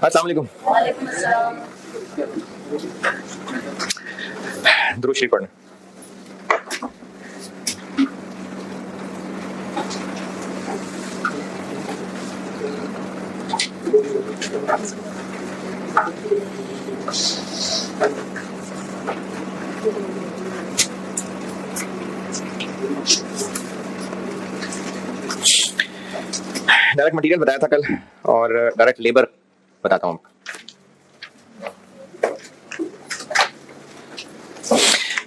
अस्सलाम वालेकुम। दुरूद शरीफ पढ़ना। डायरेक्ट मटेरियल बताया था कल और डायरेक्ट लेबर बताता हूँ।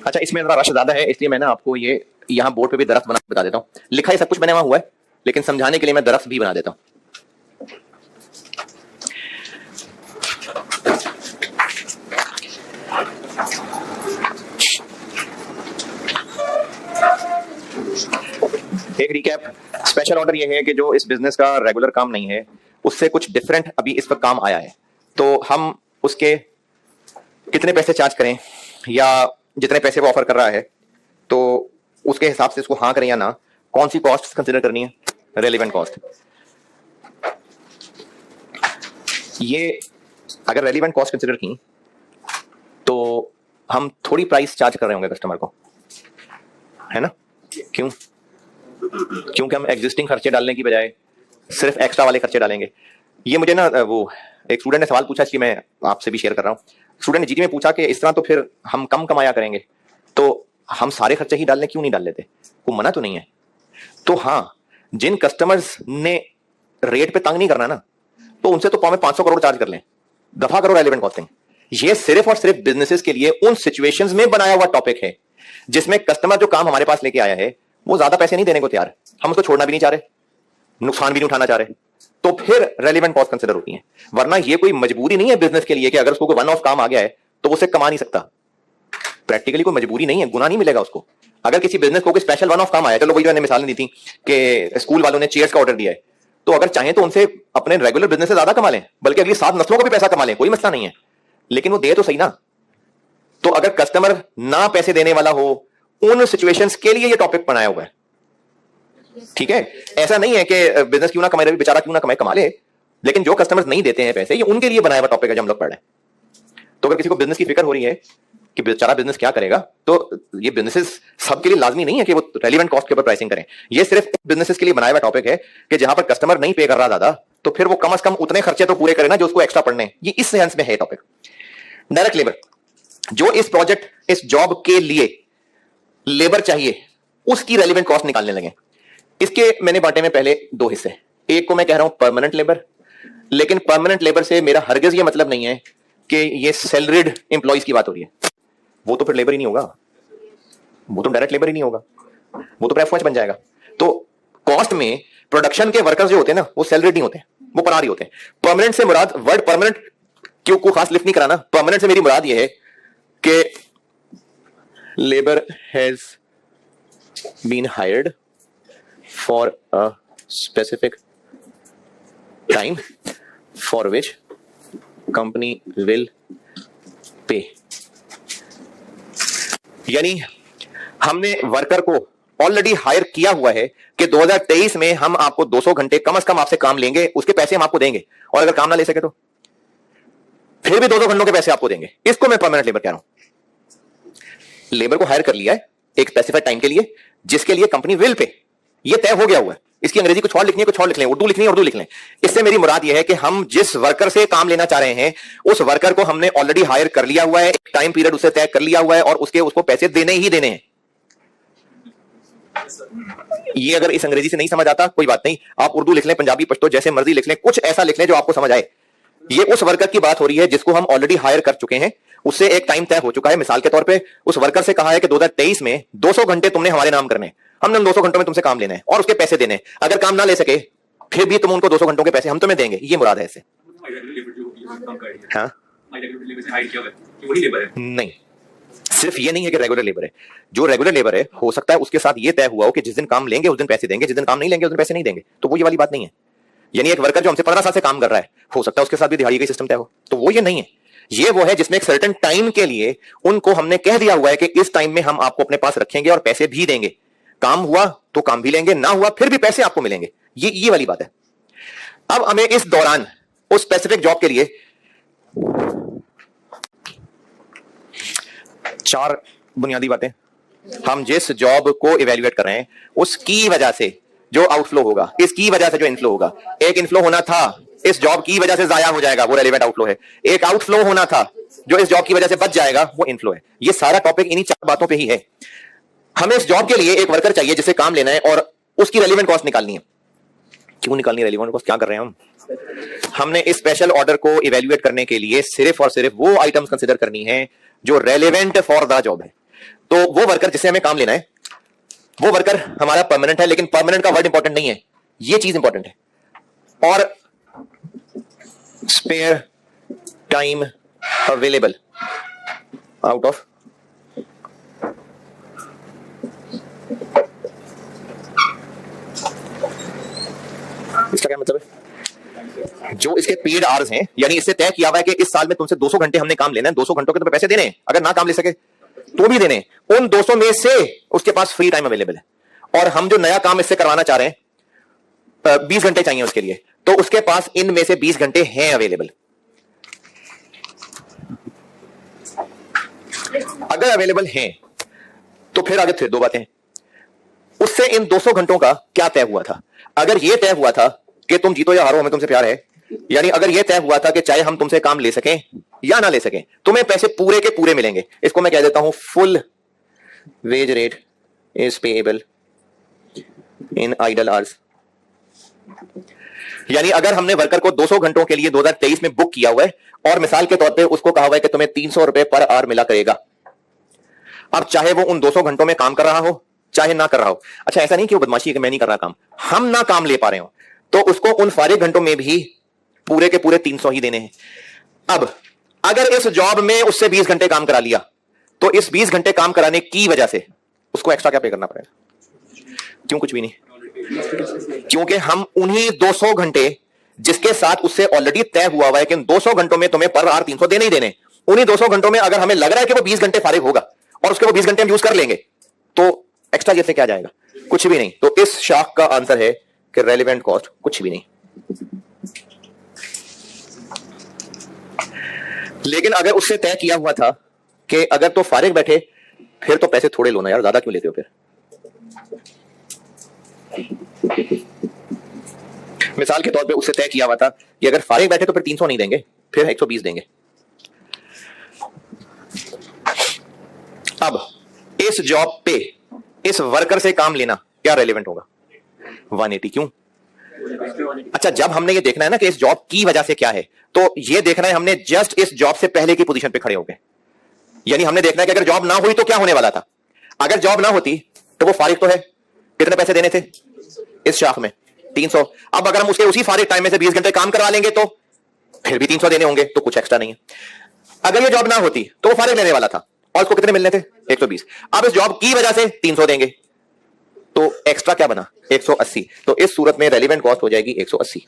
अच्छा, इसमें जरा रश ज्यादा है इसलिए मैं ना आपको ये यहाँ बोर्ड पे भी दरख्त बना बता देता हूँ। लिखा है सब कुछ बना हुआ है, लेकिन समझाने के लिए मैं दरख्त भी बना देता हूँ। एक रिकैप, स्पेशल ऑर्डर ये है कि जो इस बिजनेस का रेगुलर काम नहीं है उससे कुछ डिफरेंट अभी इस पर काम आया है, तो हम उसके कितने पैसे चार्ज करें या जितने पैसे वो ऑफर कर रहा है तो उसके हिसाब से इसको हाँ करें या ना, कौन सी कॉस्ट कंसिडर करनी है, रेलेवेंट कॉस्ट। ये अगर रेलेवेंट कॉस्ट कंसिडर की तो हम थोड़ी प्राइस चार्ज कर रहे होंगे कस्टमर को, है ना? क्यों? क्योंकि हम एग्जिस्टिंग खर्चे डालने की बजाय सिर्फ एक्स्ट्रा वाले खर्चे डालेंगे। ये मुझे ना वो एक स्टूडेंट ने सवाल पूछा, इसलिए मैं आपसे भी शेयर कर रहा हूँ। स्टूडेंट ने जीडी में पूछा कि इस तरह तो फिर हम कम कमाया करेंगे, तो हम सारे खर्चे ही डाल लें, क्यों नहीं डाल लेते? कोई मना तो नहीं है। तो हाँ, जिन कस्टमर्स ने रेट पे तंग नहीं करना ना, तो उनसे तो 500 करोड़ चार्ज कर लें, दफा करो रेलेवेंट कॉस्टिंग। ये सिर्फ और सिर्फ बिजनेसेस के लिए उन सिचुएशंस में बनाया हुआ टॉपिक है जिसमें कस्टमर जो काम हमारे पास लेके आया है वो ज्यादा पैसे नहीं देने को तैयार, हम उसको छोड़ना भी नहीं चाह रहे, नुकसान भी नहीं उठाना चाह रहे, तो फिर रेलेवेंट कॉस्ट कंसिडर होती है। वरना ये कोई मजबूरी नहीं है बिजनेस के लिए कि अगर उसको कोई वन ऑफ काम आ गया है तो उसे कमा नहीं सकता। प्रैक्टिकली कोई मजबूरी नहीं है, गुना नहीं मिलेगा उसको। अगर किसी बिजनेस को कोई स्पेशल वन ऑफ काम आया, चलो वही मैंने मिसाल दी थी कि स्कूल वालों ने चेयर्स का ऑर्डर दिया है, तो अगर चाहें तो उनसे अपने रेगुलर बिजनेस से ज्यादा कमा लें, बल्कि अगली 7 नस्लों को भी पैसा कमा लें, कोई मसला नहीं है, लेकिन वो दे तो सही ना। तो अगर कस्टमर ना पैसे देने वाला हो, उन सिचुएशंस के लिए ये टॉपिक बनाया हुआ है, ठीक है? ऐसा नहीं है कि बिजनेस क्यों ना कमाए, बेचारा क्यों ना कमाए, कमा ले, लेकिन जो कस्टमर्स नहीं देते हैं पैसे, ये उनके लिए बनाया हुआ टॉपिक है जो हम लोग पढ़ रहे हैं। तो अगर किसी को बिजनेस की फिक्र हो रही है कि बेचारा बिजनेस क्या करेगा, तो ये बिजनेसेस सबके लिए लाजमी नहीं है कि वो रेलेवेंट कॉस्ट के ऊपर प्राइसिंग करें। ये सिर्फ बिजनेसेस के लिए बनाया हुआ टॉपिक है कि जहां पर कस्टमर नहीं पे कर रहा ज्यादा, तो फिर वो कम से कम उतने खर्चे तो पूरे करे ना जो उसको एक्स्ट्रा पड़ने। ये इस सेंस में है टॉपिक। डायरेक्ट लेबर, जो इस प्रोजेक्ट, इस जॉब के लिए लेबर चाहिए, उसकी रेलेवेंट कॉस्ट निकालने लगे। इसके मैंने बांटे में पहले 2 हिस्से। एक को मैं कह रहा हूं परमानेंट लेबर, लेकिन परमानेंट लेबर से मेरा हरगिज ये मतलब नहीं है कि ये सैलरीड एम्प्लॉइज की बात हो रही है। वो तो फिर लेबर ही नहीं होगा, वो तो डायरेक्ट लेबर ही नहीं होगा, वो तो प्रेफरेंस बन जाएगा। तो कॉस्ट में प्रोडक्शन के वर्कर्स जो होते हैं ना, वो सैलरीड नहीं होते, वो परारी होते हैं। परमानेंट से मुराद, वर्ड परमानेंट क्यों को खास लिफ्ट नहीं कराना, परमानेंट से मेरी मुराद ये है कि labour has been hired for a specific time for which company will pay। यानी हमने वर्कर को ऑलरेडी हायर किया हुआ है कि 2023 में हम आपको 200 घंटे कम से कम आपसे काम लेंगे, उसके पैसे हम आपको देंगे, और अगर काम ना ले सके तो फिर भी 200 घंटों के पैसे आपको देंगे। इसको मैं परमानेंट लेबर कह रहा हूं। लेबर को हायर कर लिया है एक स्पेसिफाइड टाइम के लिए, जिसके लिए कंपनी विल पे, ये तय हो गया हुआ है। इसकी अंग्रेजी कुछ और लिखनी है, कुछ और लिख लें, उर्दू लिखनी है उर्दू लिख लें। इससे मेरी मुराद यह है कि हम जिस वर्कर से काम लेना चाह रहे हैं, उस वर्कर को हमने ऑलरेडी हायर कर लिया हुआ है, एक टाइम पीरियड उससे तय कर लिया हुआ है, और उसको पैसे देने ही देने हैं। ये अगर इस अंग्रेजी से नहीं समझ आता कोई बात नहीं, आप उर्दू लिख लें, पंजाबी, पश्तो, जैसे मर्जी लिख लें, कुछ ऐसा लिख लें जो आपको समझ आए। ये उस वर्कर की बात हो रही है जिसको हम ऑलरेडी हायर कर चुके हैं, उससे एक टाइम तय हो चुका है। मिसाल के तौर पे उस वर्कर से कहा है कि 2023 में 200 घंटे तुमने हमारे नाम करने, हमने 200 घंटों में तुमसे काम लेना है और उसके पैसे देने। अगर काम ना ले सके फिर भी तुम उनको 200 घंटों के पैसे हम तुम्हें देंगे। ये मुराद है इससे। हाँ? नहीं, सिर्फ ये नहीं है कि रेगुलर लेबर है। जो रेगुलर लेबर है, हो सकता है उसके साथ ये तय हुआ हो कि जिस दिन काम लेंगे उस दिन पैसे देंगे, जिस दिन काम नहीं लेंगे उस दिन पैसे नहीं देंगे। तो वो ये वाली बात नहीं है। यानी एक वर्कर जो हमसे 15 साल से काम कर रहा है, हो सकता है उसके साथ भी दिहाड़ी का सिस्टम तय हो, तो वो ये नहीं है। ये वो है जिसमें एक सर्टेन टाइम के लिए उनको हमने कह दिया हुआ है कि इस टाइम में हम आपको अपने पास रखेंगे और पैसे भी देंगे। काम हुआ तो काम भी लेंगे, ना हुआ फिर भी पैसे आपको मिलेंगे। ये वाली बात है। अब हमें इस दौरान उस स्पेसिफिक जॉब के लिए 4 बुनियादी बातें, हम जिस जॉब को इवेल्युएट कर रहे हैं उसकी वजह से जो आउटफ्लो होगा, इसकी वजह से जो इनफ्लो होगा। एक इनफ्लो होना था, इस जॉब की वजह से जाया हो जाएगा, वो रेलेवेंट आउटफ्लो है। एक आउटफ्लो होना था जो इस जॉब की वजह से बच जाएगा, वो इनफ्लो है। ये सारा टॉपिक इन्हीं 4 बातों पे ही है। हमें इस जॉब के लिए एक वर्कर चाहिए जिसे काम लेना है और उसकी रेलेवेंट कॉस्ट निकालनी है। क्यों निकालनी है रेलेवेंट कॉस्ट? क्या कर रहे हैं हम? हमने इस स्पेशल ऑर्डर को इवेल्युएट करने के लिए सिर्फ और सिर्फ वो आइटम्स कंसीडर करनी है जो रेलेवेंट फॉर द जॉब है। तो वो वर्कर जिसे हमें काम लेना है, वो वर्कर हमारा परमानेंट है, लेकिन परमानेंट का वर्ड इंपॉर्टेंट नहीं है, ये चीज इंपॉर्टेंट है। और spare time available out of इसका क्या मतलब है? जो इसके पेड आवर्स हैं, यानी इससे तय किया हुआ है कि इस साल में तुमसे 200 घंटे हमने काम लेना है, 200 घंटों के तुम्हें पैसे देने हैं, अगर ना काम ले सके तो भी देने। उन 200 में से उसके पास फ्री टाइम अवेलेबल है, और हम जो नया काम इससे करवाना चाह रहे हैं 20 घंटे चाहिए उसके लिए, तो उसके पास इनमें से 20 घंटे हैं अवेलेबल। अगर अवेलेबल हैं तो फिर आगे फिर 2 बातें, उससे इन 200 घंटों का क्या तय हुआ था। अगर यह तय हुआ था कि तुम जीतो या हारो हमें तुमसे प्यार है, यानी अगर यह तय हुआ था कि चाहे हम तुमसे काम ले सकें या ना ले सकें तुम्हें पैसे पूरे के पूरे मिलेंगे, इसको मैं कह देता हूं full wage rate is payable in idle hours. यानी अगर हमने वर्कर को 200 घंटों के लिए 2023 में बुक किया हुआ है और मिसाल के तौर पे उसको कहा हुआ है कि तुम्हें 300 रुपए पर आवर मिला करेगा, अब चाहे वो उन 200 घंटों में काम कर रहा हो चाहे ना कर रहा हो। अच्छा, ऐसा नहीं कि वो बदमाशी है कि मैं नहीं कर रहा काम, हम ना काम ले पा रहे हो तो उसको उन फारिग घंटों में भी पूरे के पूरे 300 ही देने हैं। अब अगर इस जॉब में उससे 20 घंटे काम करा लिया तो इस 20 घंटे काम कराने की वजह से उसको एक्स्ट्रा क्या पे करना पड़ेगा? क्यों? कुछ भी नहीं, क्योंकि हम उन्हीं 200 घंटे जिसके साथ उससे ऑलरेडी तय हुआ है कि 200 घंटों में तुम्हें पर आवर 300 देने ही देने, उन्हीं 200 घंटों में अगर हमें लग रहा है कि वो 20 घंटे फारिग होगा और उसके वो 20 घंटे हम यूज कर लेंगे तो एक्स्ट्रा जैसे क्या जाएगा? कुछ भी नहीं। तो इस शाख का आंसर है कि रेलेवेंट कॉस्ट कुछ भी नहीं। लेकिन अगर उससे तय किया हुआ था कि अगर तो फारिग बैठे फिर तो पैसे थोड़े लो ना यार, ज्यादा क्यों लेते हो? फिर मिसाल के तौर पे उससे तय किया हुआ था कि अगर फारिग बैठे तो फिर 300 नहीं देंगे, फिर 120 देंगे। अब इस जॉब पे इस वर्कर से काम लेना क्या रेलेवेंट होगा? 180। क्यों? अच्छा, जब हमने ये देखना है ना कि इस जॉब की वजह से क्या है, तो ये देखना है हमने जस्ट इस जॉब से पहले की पोजीशन पे खड़े हो गए। यानी हमने देखना है कि अगर जॉब ना हुई तो क्या होने वाला था। अगर जॉब ना होती तो वो फारिग तो है, कितने पैसे देने थे इस शाख में? 300। अब अगर हम उसके उसी फारिग टाइम में से 20 घंटे काम करवा लेंगे तो फिर भी 300 देने होंगे, तो कुछ एक्स्ट्रा नहीं है। अगर ये जॉब ना होती तो वो फारिग लेने वाला था और उसको कितने मिलने थे? 120। अब इस जॉब की वजह से 300 देंगे तो एक्स्ट्रा क्या बना? 180। तो इस सूरत में रेलेवेंट कॉस्ट हो जाएगी 180।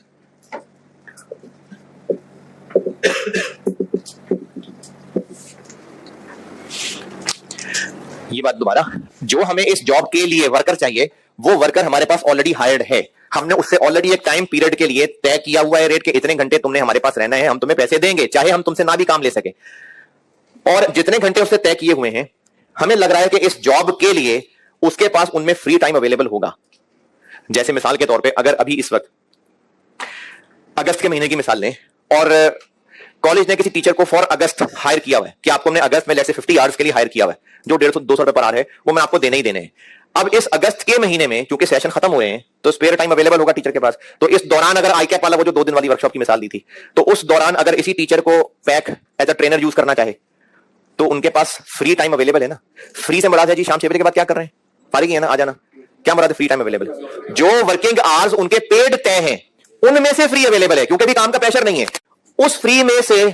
ये बात दोबारा, जो हमें इस जॉब के लिए वर्कर चाहिए वो वर्कर हमारे पास ऑलरेडी हायर्ड है, हमने उससे ऑलरेडी एक टाइम पीरियड के लिए तय किया हुआ है रेट के इतने घंटे तुमने हमारे पास रहना है, हम तुम्हें पैसे देंगे चाहे हम तुमसे ना भी काम ले सके। और जितने घंटे उससे तय किए हुए हैं हमें लग रहा है कि इस जॉब के लिए उसके पास उनमें फ्री टाइम अवेलेबल होगा। जैसे मिसाल के तौर पे अगर अभी इस वक्त अगस्त के महीने की मिसाल लें और कॉलेज ने किसी टीचर को फॉर अगस्त हायर किया हुआ है कि आपको हमने अगस्त में जैसे 50 आवर्स के लिए हायर किया हुआ है, जो 150-200 रुपए पर आवर है वो मैं आपको देने ही देने हैं। अब इस अगस्त के महीने में क्योंकि सेशन खत्म हुए हैं तो स्पेयर टाइम अवेलेबल होगा टीचर के पास, तो इस दौरान अगर आईकैप वाला वो जो 2 दिन वाली वर्कशॉप की मिसाल दी थी, तो उस दौरान अगर इसी टीचर को pack as a trainer use करना चाहे तो उनके पास फ्री टाइम अवेलेबल है ना। फ्री से मुराद है जी शाम 6 बजे के बाद क्या कर रहे हैं? फारिग है ना, आ जाना। क्या मुराद है फ्री टाइम अवेलेबल? जो वर्किंग आवर्स उनके पेड तय हैं उनमें से फ्री अवेलेबल है, क्योंकि अभी काम का प्रेशर नहीं है। उस फ्री में से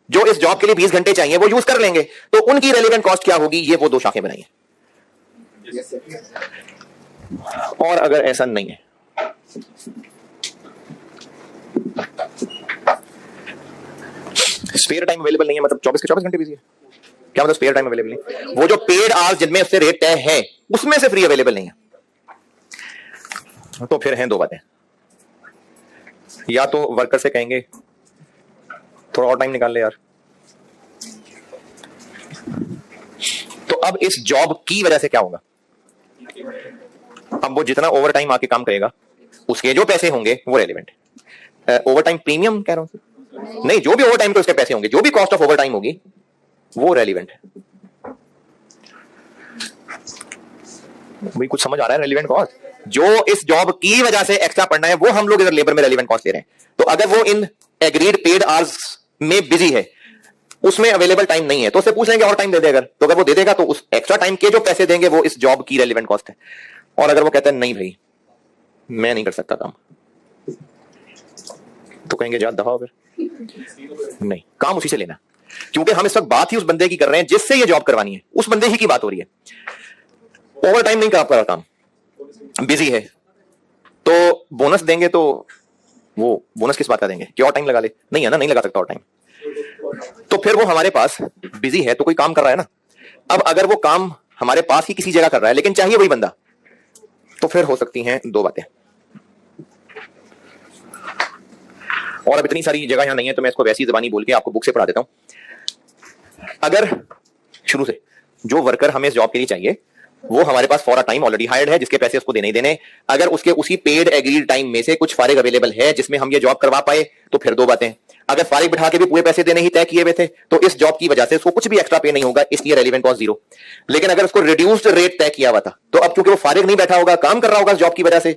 जो इस जॉब के लिए 20 घंटे चाहिए वो यूज कर लेंगे, तो उनकी रेलेवेंट कॉस्ट क्या होगी? ये वो 2 शाखें बनाई हैं। और अगर ऐसा नहीं है स्पेयर टाइम अवेलेबल नहीं है, मतलब 24 के 24 घंटे बिजी है, क्या मतलब स्पेयर टाइम अवेलेबल नहीं? वो जो पेड आवर्स जिनमें उससे रेट तय है उसमें से फ्री अवेलेबल नहीं है। तो फिर हैं 2 बातें। या तो वर्कर से कहेंगे थोड़ा और टाइम निकाल ले यार। तो अब इस जॉब की वजह से क्या होगा, अब वो जितना ओवर टाइम आके काम करेगा उसके जो पैसे होंगे वो रेलिवेंट है। ओवर टाइम प्रीमियम कह रहा हूं, नहीं, जो भी ओवर टाइम के उसके पैसे होंगे, जो भी कॉस्ट ऑफ ओवर टाइम होगी वो रेलिवेंट है। भाई कुछ समझ आ रहा है? रेलिवेंट कॉस्ट जो इस जॉब की वजह से एक्स्ट्रा पढ़ना है वो हम लोग इधर लेबर में रेलिवेंट कॉस्ट दे रहे हैं। तो अगर वो इन एग्रीड पेड आवर्स में बिजी है, उसमें अवेलेबल टाइम नहीं है, तो उससे पूछ लेंगे और टाइम दे दे। अगर तो अगर वो दे देगा तो उस एक्स्ट्रा टाइम के जो पैसे देंगे वो इस जॉब की रेलिवेंट कॉस्ट है। और अगर वो कहता है नहीं भाई मैं नहीं कर सकता काम, तो कहेंगे जा दफा फिर, नहीं, काम उसी से लेना, क्योंकि हम इस वक्त बात ही उस बंदे की कर रहे हैं जिससे ये जॉब करवानी है, उस बंदे ही की बात हो रही है। ओवर टाइम नहीं कर पा रहा, काम बिजी है, तो बोनस देंगे तो वो बोनस किस बात का देंगे कि और टाइम लगा ले, नहीं है ना, नहीं लगा सकता और टाइम। तो फिर वो हमारे पास बिजी है तो कोई काम कर रहा है ना। अब अगर वो काम हमारे पास ही किसी जगह कर रहा है लेकिन चाहिए वही बंदा, तो फिर हो सकती हैं दो बातें। और अब इतनी सारी जगह यहां नहीं है तो मैं इसको वैसी जबानी बोल के आपको बुक से पढ़ा देता हूं। अगर शुरू से जो वर्कर हमें इस जॉब के लिए चाहिए वो हमारे पास for a time already hired है, जिसके पैसे उसको देने ही देने, अगर उसके उसी पेड एग्रीड टाइम में से कुछ फारिग अवेलेबल है जिसमें हम ये जॉब करवा पाए, तो फिर दो बातें। अगर फारिग बिठा के भी पूरे पैसे देने ही तय किए हुए थे तो इस जॉब की वजह से उसको कुछ भी एक्स्ट्रा पे नहीं होगा, इसलिए रेलिवेंट कॉस्ट जीरो। लेकिन अगर उसको रिड्यूस्ड रेट तय किया हुआ था तो अब क्योंकि वो फारिग नहीं बैठा होगा, काम कर रहा होगा जॉब की वजह से,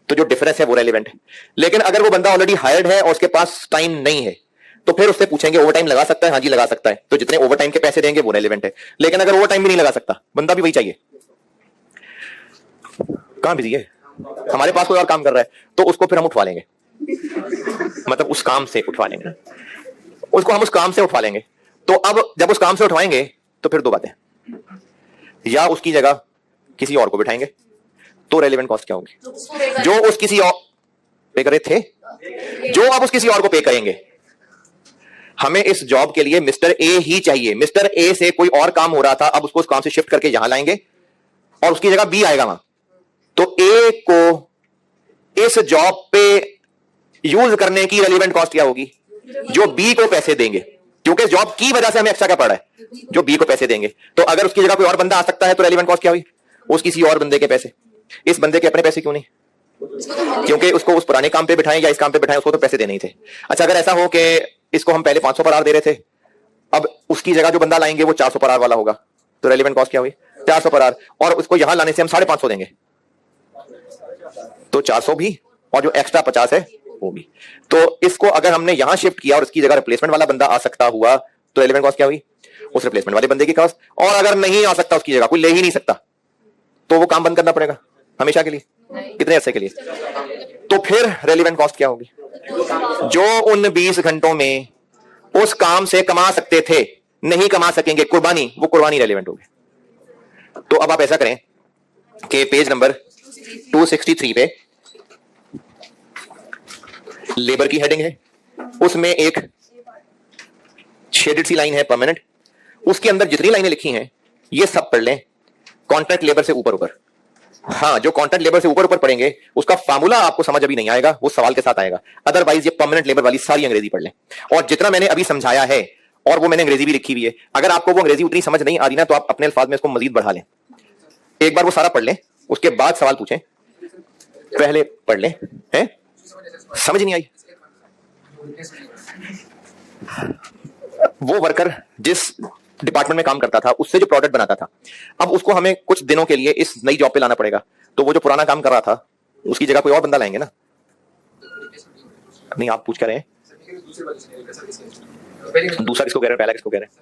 तो जो डिफरेंस है वो रेलिवेंट है। लेकिन अगर वो बंदा ऑलरेडी हायर्ड है और उसके पास टाइम नहीं है तो फिर उससे पूछेंगे ओवर टाइम लगा सकता है, हाँ जी लगा सकता है, तो जितने ओवर टाइम के पैसे देंगे वो रेलिवेंट है। लेकिन अगर ओवर टाइम भी नहीं लगा सकता, बंदा भी वही चाहिए, कहां बिजी है, हमारे पास कोई और काम कर रहा है, तो उसको फिर हम उठवा लेंगे, मतलब उस काम से उठवा लेंगे, उसको हम उस काम से उठवा लेंगे। तो अब जब उस काम से उठवाएंगे तो फिर दो बातें, या उसकी जगह किसी और को बिठाएंगे, तो रेलिवेंट कॉस्ट क्या होगी, जो उस किसी और पे करे थे, जो अब उस किसी और को पे करेंगे। हमें इस जॉब के लिए मिस्टर ए ही चाहिए, मिस्टर ए से कोई और काम हो रहा था, अब उसको उस काम से शिफ्ट करके यहां लाएंगे और उसकी जगह बी आएगा वहां, तो ए को इस जॉब पे यूज करने की रेलिवेंट कॉस्ट क्या होगी, जो बी को पैसे देंगे, क्योंकि जॉब की वजह से हमें एक्स्ट्रा क्या पड़ा है, जो बी को पैसे देंगे। तो अगर उसकी जगह कोई और बंदा आ सकता है तो रेलिवेंट कॉस्ट क्या हुई, उस किसी और बंदे के पैसे। इस बंदे के अपने पैसे क्यों नहीं, क्योंकि उसको उस पुराने काम पे बिठाएं या इस काम पे बिठाएं, उसको तो पैसे देने ही थे। अच्छा अगर ऐसा हो कि इसको हम पहले 500 पर आवर दे रहे थे, अब उसकी जगह जो बंदा लाएंगे वो 400 पर आवर वाला होगा, तो रेलिवेंट कॉस्ट क्या हुई, 400 पर आवर, और उसको यहां लाने से हम 550 देंगे, तो 400 भी, और जो एक्स्ट्रा 50 है वो भी। तो इसको अगर हमने यहां शिफ्ट किया और इसकी जगह रिप्लेसमेंट वाला बंदा आ सकता हुआ, तो रेलिवेंट कॉस्ट क्या हुई, उस रिप्लेसमेंट वाले बंदे की कॉस्ट। और अगर नहीं आ सकता, उसकी जगह कोई ले ही नहीं सकता, तो वो काम बंद करना पड़ेगा हमेशा के लिए, कितने अरसे के लिए, तो फिर रेलिवेंट कॉस्ट क्या होगी, जो उन 20 घंटों में उस काम से कमा सकते थे नहीं कमा सकेंगे, कुर्बानी, वो कुर्बानी रेलिवेंट होगी। तो अब आप ऐसा करें कि पेज नंबर 263 पे लेबर की हेडिंग है, उसमें एक शेडेड सी लाइन है परमानेंट, उसके अंदर जितनी लाइनें लिखी हैं ये सब पढ़ लें कॉन्ट्रैक्ट लेबर से ऊपर ऊपर। हाँ, जो कॉन्ट्रैक्ट लेबर से ऊपर ऊपर पढ़ेंगे उसका फार्मूला आपको समझ अभी नहीं आएगा, वो सवाल के साथ आएगा। अदरवाइज ये परमानेंट लेबर वाली सारी अंग्रेजी पढ़ लें, और जितना मैंने अभी समझाया है, और वो मैंने अंग्रेजी भी लिखी हुई है, अगर आपको वो अंग्रेजी उतनी समझ नहीं आ रही ना, तो आप अपने अल्फाज में इसको मजीद बढ़ा लें। एक बार वो सारा पढ़ लें, उसके बाद सवाल पूछें, पहले पढ़ लें, हैं समझ नहीं आई। वो वर्कर जिस डिपार्टमेंट में काम करता था, उससे जो प्रोडक्ट बनाता था, अब उसको हमें कुछ दिनों के लिए इस नई जॉब पे लाना पड़ेगा, तो वो जो पुराना काम कर रहा था उसकी जगह कोई और बंदा लाएंगे ना। नहीं, आप पूछ कर रहे हैं दूसरा किसको कह रहे हैं, पहला किसको कह रहे हैं,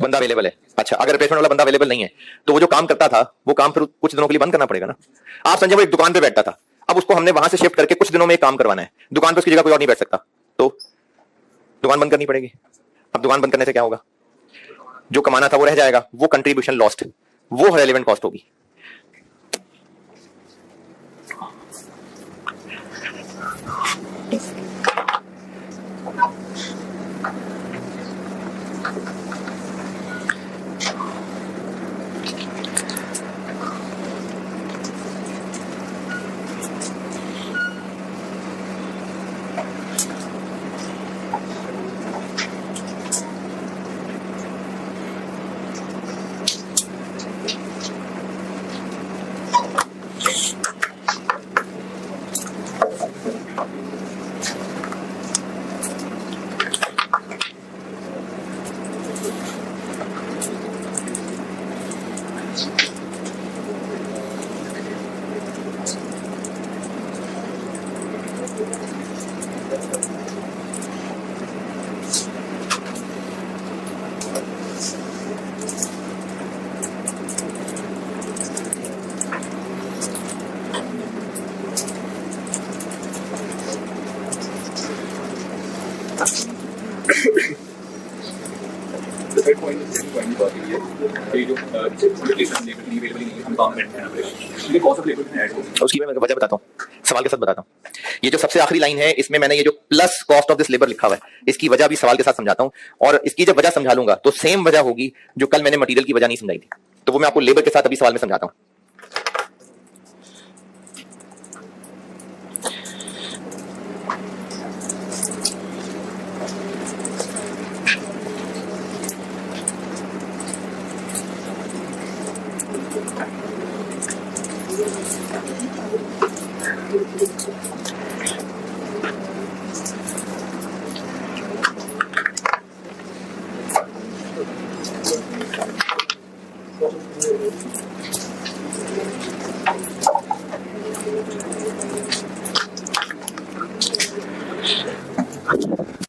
बंदा अवेलेबल है। अच्छा, अगर रिप्लेसमेंट वाला बंदा अवेलेबल नहीं है तो वो जो काम करता था वो काम फिर कुछ दिनों के लिए बंद करना पड़ेगा ना। आप संजय वो एक दुकान पे बैठता था, अब उसको हमने वहां से शिफ्ट करके कुछ दिनों में एक काम करवाना है, दुकान पे उसकी जगह कोई और नहीं बैठ सकता, तो दुकान बंद करनी पड़ेगी। अब दुकान बंद करने से क्या होगा, जो कमाना था वो रह जाएगा, वो कंट्रीब्यूशन लॉस्ट, वो रेलेवेंट कॉस्ट होगी। थर्ड पॉइंट पॉइंट की बात ये है कि जो लोकेशन लेबर की अवेलेबल नहीं है, हम काम करते हैं ये कॉस्ट ऑफ लेबर में ऐड होगी। उसकी मैं वजह बताता हूँ, सवाल के साथ बताता हूँ। ये जो सबसे आखिरी लाइन है, इसमें मैंने ये जो plus cost of this labour लिखा हुआ है, इसकी वजह भी सवाल के साथ समझाता हूँ। और इसकी जब वजह समझा लूंगा तो सेम वजह होगी जो कल मैंने मटेरियल की वजह नहीं समझाई थी, तो वो मैं आपको लेबर के साथ अभी सवाल में समझाता हूँ।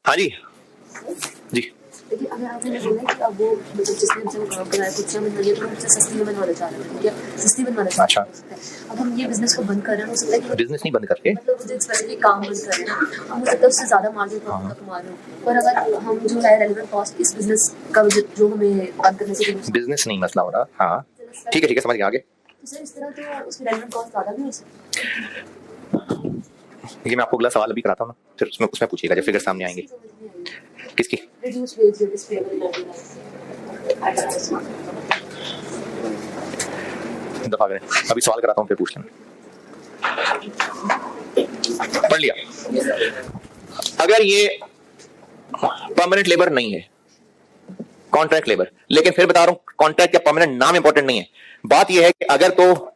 हाँ जी जी, देखिए अगर आपने बोला कि अब वो मतलब जिसने हमसे वो काम कराया कुछ समझ लगे तो हमसे सस्ती में बनवाना चाह रहे थे, ठीक है, सस्ती बनवाना चाह अच्छा। रहे हैं। अब हम ये बिजनेस को बंद कर रहे हैं, हो सकता है कि बिजनेस नहीं बंद करके मतलब वो जो स्पेसिफिक काम बंद कर रहे हैं ना, हम हो सकता है उससे ज्यादा मार्जिन प्रॉफिट कमा रहे हो। पर अगर हम जो है रेलेवेंट कॉस्ट इस बिजनेस का जो हमें बंद करने से बिजनेस नहीं मसला हो रहा। हाँ ठीक है समझ गया। आगे तो सर इस तरह तो उसकी रेलेवेंट कॉस्ट ज्यादा भी हो सकती है। ये मैं आपको अगला सवाल अभी कराता हूँ ना, फिर उसमें पूछिएगा जब फिगर सामने आएंगे। किसकी? रिड्यूस वेज जो डिस्प्लेबल दफा करें, अभी सवाल कराता हूँ फिर पूछ लेना। पढ़ लिया? अगर ये परमानेंट लेबर नहीं है, कॉन्ट्रैक्ट लेबर, लेकिन फिर बता रहा हूं कॉन्ट्रैक्ट या परमानेंट नाम इंपॉर्टेंट नहीं है, बात यह है कि अगर तो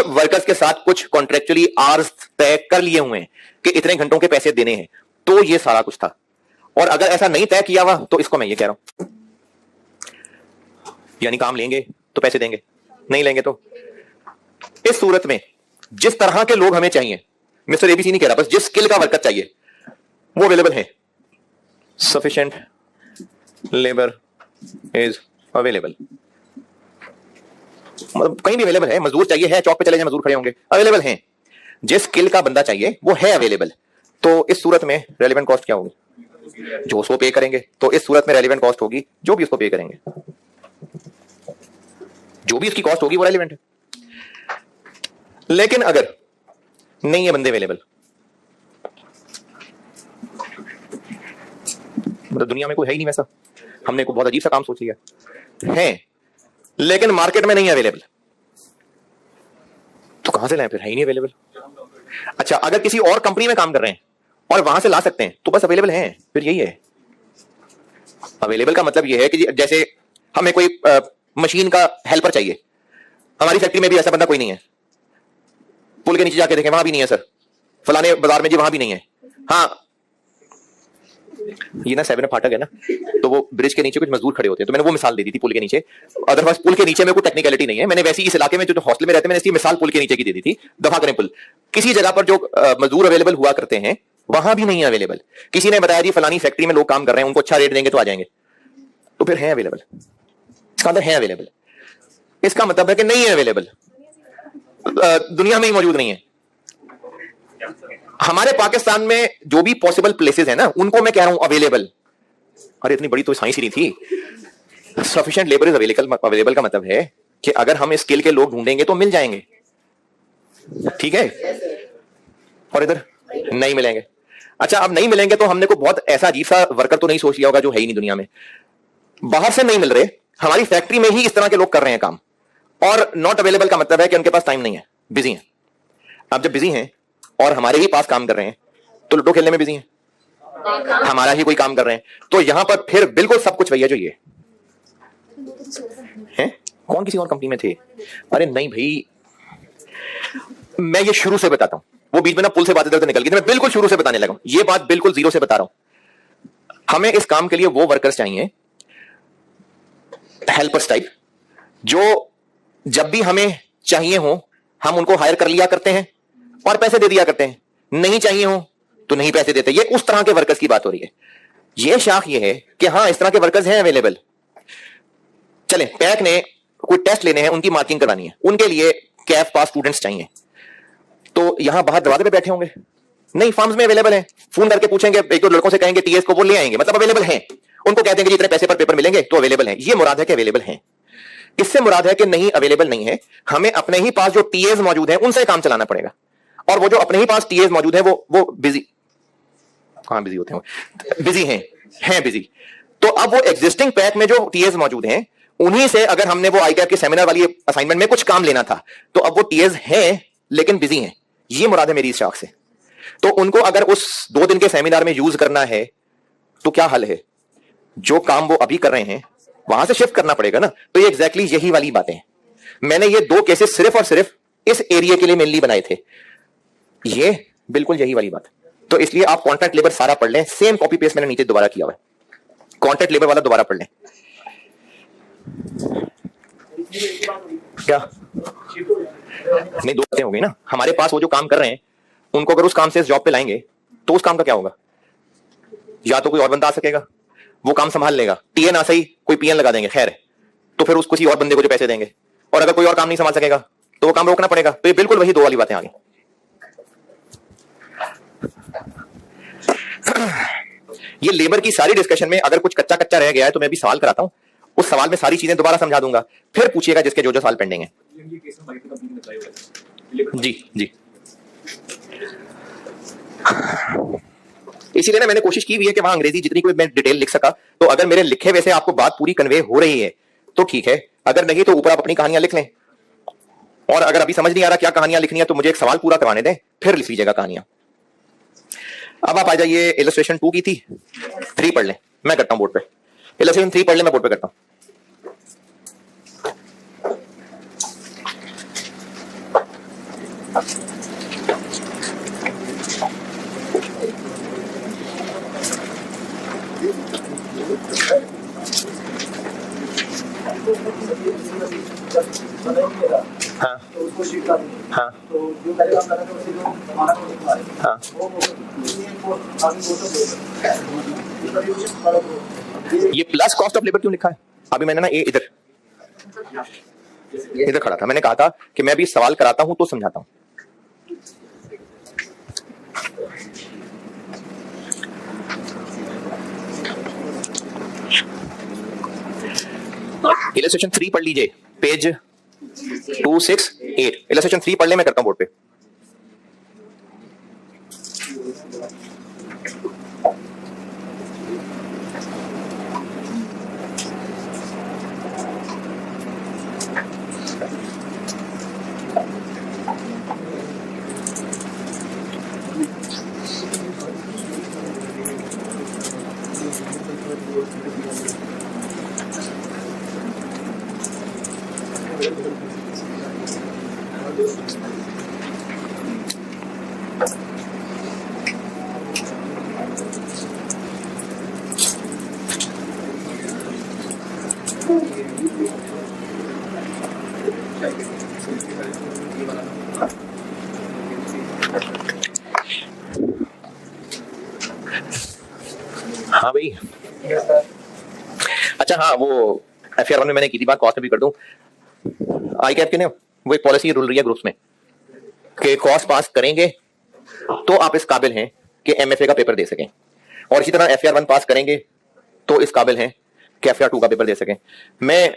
वर्कर्स के साथ कुछ कॉन्ट्रेक्चुअली आवर्स तय कर लिए हुए हैं कि इतने घंटों के पैसे देने हैं, तो ये सारा कुछ था। और अगर ऐसा नहीं तय किया हुआ तो इसको मैं ये कह रहा हूं, यानी काम लेंगे तो पैसे देंगे, नहीं लेंगे तो। इस सूरत में जिस तरह के लोग हमें चाहिए, मिस्टर एबीसी नहीं कह रहा, बस जिस स्किल का वर्कर चाहिए वो अवेलेबल है। सफिशिएंट लेबर इज अवेलेबल, मतलब कहीं भी अवेलेबल है। मजदूर चाहिए है, चौक पे चले जाए मजदूर खड़े होंगे, अवेलेबल हैं। जिस स्किल का बंदा चाहिए वो है अवेलेबल। तो इस सूरत में रेलेवेंट कॉस्ट क्या होगी? जो उसको पे करेंगे। तो इस सूरत में रेलेवेंट कॉस्ट होगी जो भी उसको पे करेंगे, जो भी उसकी कॉस्ट होगी वो रेलेवेंट है। लेकिन अगर नहीं है बंदे अवेलेबल, मतलब दुनिया में कोई है ही नहीं वैसा, हमने कोई बहुत अजीब सा काम सोच लिया है, लेकिन मार्केट में नहीं है अवेलेबल, तो कहां से लाएं? फिर है ही नहीं अवेलेबल। अच्छा, अगर किसी और कंपनी में काम कर रहे हैं और वहां से ला सकते हैं तो बस अवेलेबल हैं, फिर यही है। अवेलेबल का मतलब यह है कि जैसे हमें कोई मशीन का हेल्पर चाहिए, हमारी फैक्ट्री में भी ऐसा बंदा कोई नहीं है, पुल के नीचे जाके देखें वहां भी नहीं है सर, फलाने बाजार में जी वहां भी नहीं है। हाँ, ये ना 7 फाटक है ना, तो वो ब्रिज के नीचे कुछ मजदूर खड़े होते हैं, तो मैंने वो मिसाल दे दी थी पुल के नीचे। अदरवाइज पुल के नीचे में कोई टेक्निकलिटी नहीं है, मैंने वैसे ही इस इलाके में जो हॉस्टल में रहते हैं मैंने इसकी मिसाल पुल के नीचे की दे दी थी। दफा करें पुल, किसी जगह पर जो मजदूर अवेलेबल हुआ करते हैं वहां भी नहीं है अवेलेबल। किसी ने बताया जी फलानी फैक्ट्री में लोग काम कर रहे हैं, उनको अच्छा रेट देंगे तो आ जाएंगे, तो फिर है अवेलेबल। इसका अंदर है अवेलेबल, इसका मतलब है कि नहीं है अवेलेबल, दुनिया में ही मौजूद नहीं है। हमारे पाकिस्तान में जो भी पॉसिबल प्लेसेस है ना, उनको मैं कह रहा हूं अवेलेबल। अरे इतनी बड़ी तो साइंस ही नहीं थी। सफिशिएंट लेबर इज अवेलेबल का मतलब है कि अगर हम इस स्किल के लोग ढूंढेंगे तो मिल जाएंगे, ठीक है, और इधर नहीं मिलेंगे। अच्छा, अब नहीं मिलेंगे तो हमने को बहुत ऐसा अजीब सा वर्कर तो नहीं सोच लिया होगा जो है ही नहीं दुनिया में, बाहर से नहीं मिल रहे, हमारी फैक्ट्री में ही इस तरह के लोग कर रहे हैं काम। और नॉट अवेलेबल का मतलब है कि उनके पास टाइम नहीं है, बिजी हैं। अब जब बिजी हैं और हमारे ही पास काम कर रहे हैं तो लूडो खेलने में बिजी हैं, हमारा ही कोई काम कर रहे हैं, तो यहां पर फिर बिल्कुल सब कुछ वही है जो ये है। कौन किसी और कंपनी में थे? अरे नहीं भाई, मैं ये शुरू से बताता हूं, वो बीच में ना पुल से बातें निकल गई थी, मैं बिल्कुल शुरू से बताने लगा, ये बात बिल्कुल जीरो से बता रहा हूं। हमें इस काम के लिए वो वर्कर्स चाहिए, हेल्पर्स टाइप, जो जब भी हमें चाहिए हो हम उनको हायर कर लिया करते हैं और पैसे दे दिया करते हैं, नहीं चाहिए हो तो नहीं पैसे देते। ये उस तरह के वर्कर्स की बात हो रही है। ये शाख ये है कि हां इस तरह के वर्कर्स हैं अवेलेबल। चले, पैक ने कोई टेस्ट लेने हैं, उनकी मार्किंग करवानी है, उनके लिए कैफ पास स्टूडेंट्स चाहिए, तो यहां बाहर दरवाजे पे बैठे होंगे? नहीं, फॉर्म्स में अवेलेबल है, फोन करके पूछेंगे, एक दो लड़कों से कहेंगे टीएस को, वो ले आएंगे, मतलब अवेलेबल हैं। उनको कहते हैं कि जितने पैसे पर पेपर मिलेंगे तो अवेलेबल है। ये मुराद है कि अवेलेबल हैं। इससे मुराद है कि नहीं अवेलेबल नहीं है, हमें अपने ही पास जो टीएस मौजूद हैं उनसे काम चलाना पड़ेगा। और वो जो अपने ही पास टीएस मौजूद है वो बिजी, कहां बिजी होते हैं, बिजी हैं बिजी। तो अब वो एग्जिस्टिंग पैक में जो टीएस मौजूद हैं उन्हीं से अगर हमने वो आईकैप के सेमिनार वाली असाइनमेंट में कुछ काम लेना था, तो अब वो टीएस हैं लेकिन बिजी हैं। ये मुराद है मेरी इस शाख से। तो उनको अगर उस 2 दिन के सेमिनार में यूज करना है तो क्या हल है? जो काम वो अभी कर रहे हैं वहां से शिफ्ट करना पड़ेगा ना। तो ये एग्जैक्टली यही वाली बातें हैं। मैंने ये 2 केसेस सिर्फ और सिर्फ इस एरिया के लिए मेनली बनाए थे। ये बिल्कुल यही वाली बात। तो इसलिए आप कॉन्ट्रैक्ट लेबर सारा पढ़ लें, सेम कॉपी पेस्ट मैंने नीचे दोबारा किया हुआ है, कॉन्ट्रैक्ट लेबर वाला दोबारा पढ़ लें। क्या नहीं, 2 बातें हो गई ना। हमारे पास वो जो काम कर रहे हैं उनको अगर उस काम से इस जॉब पे लाएंगे तो उस काम का क्या होगा? या तो कोई और बंदा आ सकेगा, वो काम संभाल लेगा, टीएन आ सही कोई पीएन लगा देंगे, खैर, तो फिर उस किसी और बंदे को जो पैसे देंगे, और अगर कोई और काम नहीं संभाल सकेगा तो वो काम रोकना पड़ेगा। तो ये बिल्कुल वही 2 वाली बातें आ गई। ये लेबर की सारी डिस्कशन में अगर कुछ कच्चा कच्चा रह गया है तो मैं भी सवाल कराता हूं, उस सवाल में सारी चीजें दोबारा समझा दूंगा, फिर पूछिएगा जिसके जो जो सवाल पेंडिंग है। जी जी, इसीलिए ना मैंने कोशिश की हुई है कि वहां अंग्रेजी जितनी कोई मैं डिटेल लिख सका, तो अगर मेरे लिखे वैसे आपको बात पूरी कन्वे हो रही है तो ठीक है, अगर नहीं तो ऊपर आप अपनी कहानियां लिख लें। और अगर अभी समझ नहीं आ रहा क्या कहानियां लिखनी है तो मुझे एक सवाल पूरा करवाने दें, फिर लिख लीजिएगा कहानियां। अब आप आ जाइए, इलस्ट्रेशन 2 की थी, 3 पढ़ लें, मैं करता हूं बोर्ड पे। इलस्ट्रेशन 3 पढ़ लें, मैं बोर्ड पे करता हूं। हाँ तो उसको शीट का हाँ तो जो पहले काम करना था उससे जो हमारा को लिखा है हाँ, वो आगे वो ये प्लस कॉस्ट ऑफ लेबर क्यों लिखा है? अभी मैंने ना ये इधर खड़ा था, मैंने कहा था कि मैं भी सवाल कराता हूं तो समझाता हूं। इलस्ट्रेशन 3 पढ़ लीजिए, पेज 268। इलस्ट्रेशन 3 पढ़ ले, मैं करता हूं बोर्ड पे। हाँ भाई, अच्छा हाँ, वो एफआर 1 में मैंने की थी बात, कॉस्ट भी कर दूं। आई कैप के ने वो एक पॉलिसी रूल रही है ग्रुप्स में कि कॉस्ट पास करेंगे तो आप इस काबिल हैं कि एमएफए का पेपर दे सकें, और इसी तरह एफआर 1 पास करेंगे तो इस काबिल हैं कि एफआर 2 का पेपर दे सकें। मैं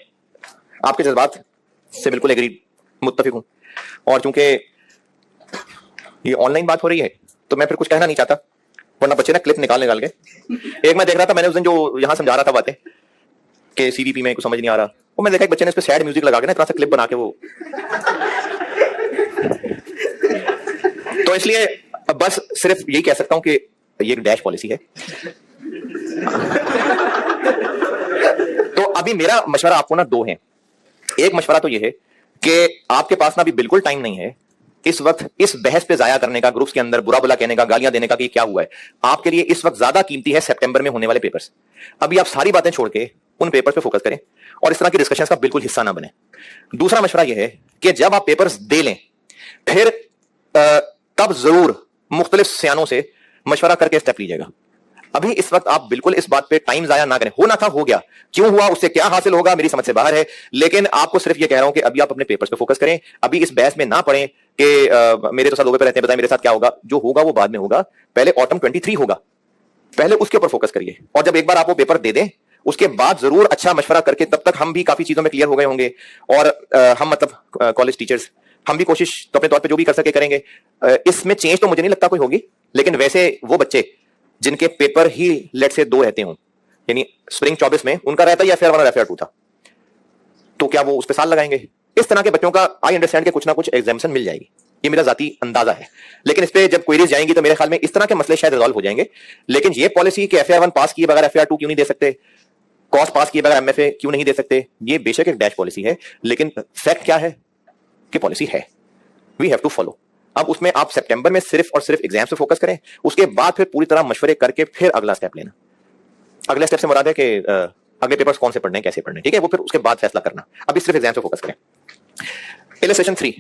आपके जज्बात से बिल्कुल एग्री, मुत्तफिक हूं, और चूंकि ये ऑनलाइन बात हो रही है तो मैं फिर कुछ कहना नहीं चाहता, वरना बच्चे ना क्लिप निकाल के एक मैं देख रहा था, मैंने उस दिन जो यहां समझा रहा था बातें कि सीवीपी में कुछ समझ नहीं आ रहा, वो मैं देखा एक बच्चे ने इस पे सैड म्यूजिक लगा के ना इतना सा क्लिप बना के वो तो इसलिए बस सिर्फ यही कह सकता हूं कि ये एक डैश पॉलिसी है। तो अभी मेरा मशवरा आपको ना दो है। एक मशवरा तो ये है कि आपके पास ना अभी बिल्कुल टाइम नहीं है इस वक्त इस बहस पे जाया करने का, ग्रुप्स के अंदर बुरा बुला कहने का, गालियां देने का कि क्या हुआ है। आपके लिए इस वक्त ज्यादा कीमती है सितंबर में होने वाले पेपर्स। अभी आप सारी बातें छोड़ के उन पेपर्स पे फोकस करें और इस तरह की डिस्कशंस का बिल्कुल हिस्सा ना बने। दूसरा मशवरा यह है कि जब आप पेपर्स दे लें फिर तब जरूर मुख्तलिफ सियानों से मशवरा करके स्टेप लीजिएगा। अभी इस वक्त आप बिल्कुल इस बात पे टाइम जाया ना करें। होना था हो गया, क्यों हुआ, उससे क्या हासिल होगा, मेरी समझ से बाहर है। लेकिन आपको सिर्फ ये कह रहा हूं कि अभी आप अपने पेपर्स पे फोकस करें। अभी इस बहस में ना पड़े कि मेरे तो साथ 2 पेपर रहते हैं, बताएं मेरे साथ क्या होगा। जो होगा वो बाद में होगा, पहले ऑटम 23 होगा, पहले उसके ऊपर फोकस करिए। और जब एक बार आप वो पेपर दे दें उसके बाद जरूर अच्छा मशवरा करके, तब तक हम भी काफी चीजों में क्लियर हो गए होंगे और हम मतलब कॉलेज टीचर्स हम भी कोशिश तो अपने तौर पे जो भी कर सके करेंगे। इसमें चेंज तो मुझे नहीं लगता कोई होगी, लेकिन वैसे वो बच्चे जिनके पेपर ही लेट से 2 रहते हों, यानी स्प्रिंग 24 में उनका रहता है FAR 1 और FAR 2 था, तो क्या वो उस पर साल लगाएंगे? इस तरह के बच्चों का आई अंडरस्टैंड के कुछ ना कुछ एग्जामिशन मिल जाएगी, ये मेरा जाती अंदाजा है। लेकिन इस पे जब क्वेरीज जाएंगी तो मेरे ख्याल में इस तरह के मसले शायद रिजॉल्व हो जाएंगे। लेकिन ये पॉलिसी कि FAR 1 पास किए बगैर FAR 2 क्यों नहीं दे सकते, कॉस्ट पास किए बगैर MFA क्यों नहीं दे सकते, ये बेशक एक डैश पॉलिसी है, लेकिन फैक्ट क्या है कि पॉलिसी है, वी हैव टू फॉलो। अब उसमें आप सितंबर में सिर्फ और सिर्फ एग्जाम पे फोकस करें, उसके बाद फिर पूरी तरह मशवरे करके फिर अगला स्टेप लेना। अगले स्टेप से मुराद है कि अगले पेपर्स कौन से पढ़ने हैं, कैसे पढ़ने हैं, ठीक है, वो फिर उसके बाद फैसला करना। अभी सिर्फ एग्जाम पे फोकस करें। इलस्ट्रेशन 3,